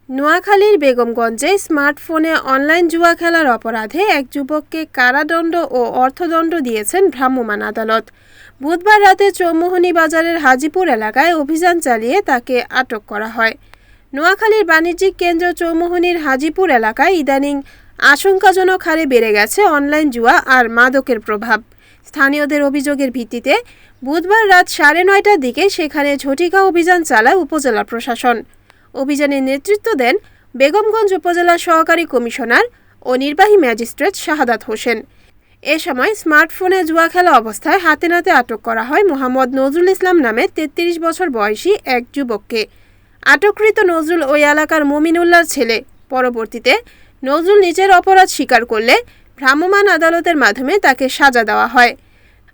নোয়াখালীর বেগমগঞ্জে স্মার্টফোনে অনলাইন জুয়া খেলার অপরাধে এক যুবককে কারাদণ্ড ও অর্থদণ্ড দিয়েছেন ভ্রাম্যমাণ আদালত। বুধবার রাতে চৌমুহনী বাজারের হাজীপুর এলাকায় অভিযান চালিয়ে তাকে আটক করা হয়। নোয়াখালীর বাণিজ্যিক কেন্দ্র চৌমুহনীর হাজীপুর এলাকায় ইদানিং আশঙ্কাজনক হারে বেড়ে গেছে অনলাইন জুয়া আর মাদকের প্রভাব। স্থানীয়দের অভিযোগের ভিত্তিতে বুধবার রাত 9:30টার দিকে সেখানে ঝটিকা অভিযান চালায় উপজেলা প্রশাসন। অভিযানে নেতৃত্ব দেন বেগমগঞ্জ উপজেলা সহকারী কমিশনার ও নির্বাহী ম্যাজিস্ট্রেট শাহাদাত হোসেন। এ সময় স্মার্টফোনে জুয়া খেলা অবস্থায় হাতে নাতে আটক করা হয় মোহাম্মদ নজরুল ইসলাম নামে 33 বছর বয়সী এক যুবককে। আটককৃত নজরুল ওই এলাকার মমিনুল্লাহর ছেলে। পরবর্তীতে নজরুল নিজের অপরাধ স্বীকার করলে ভ্রাম্যমাণ আদালতের মাধ্যমে তাকে সাজা দেওয়া হয়।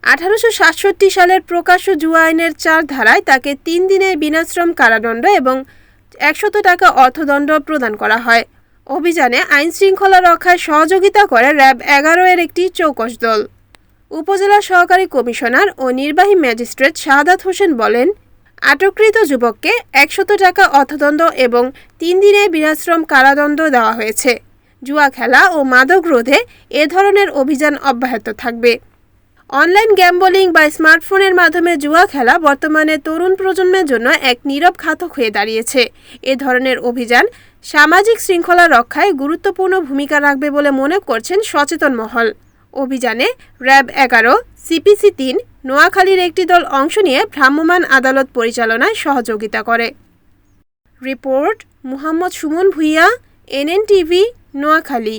1867 সালের প্রকাশ্য জুয়া আইনের 4 ধারায় তাকে 3 দিনের বিনাশ্রম কারাদণ্ড এবং 100 টাকা অর্থদণ্ড প্রদান করা হয়। অভিযানে আইন শৃঙ্খলা রক্ষায় সহযোগিতা করে র্যাব 11 এর একটি চৌকস দল। উপজেলা সহকারী কমিশনার ও নির্বাহী ম্যাজিস্ট্রেট শাহাদাত হোসেন বলেন, আটককৃত যুবককে 100 টাকা অর্থদণ্ড এবং 3 দিনের বিনাশ্রম কারাদণ্ড দেওয়া হয়েছে। জুয়া খেলা ও মাদক রোধে এ ধরনের অভিযান অব্যাহত থাকবে। অনলাইন গ্যাম্বলিং বা স্মার্টফোনের মাধ্যমে জুয়া খেলা বর্তমানে তরুণ প্রজন্মের জন্য এক নীরব ঘাতক হয়ে দাঁড়িয়েছে। এ ধরনের অভিযান সামাজিক শৃঙ্খলা রক্ষায় গুরুত্বপূর্ণ ভূমিকা রাখবে বলে মনে করছেন সচেতন মহল। অভিযানে র্যাব 11, সিপিসি 3, নোয়াখালীর একটি দল অংশ নিয়ে ভ্রাম্যমাণ আদালত পরিচালনায় সহযোগিতা করে। Report Muhammad Sumon Bhuiyan, NNTV, Noakhali.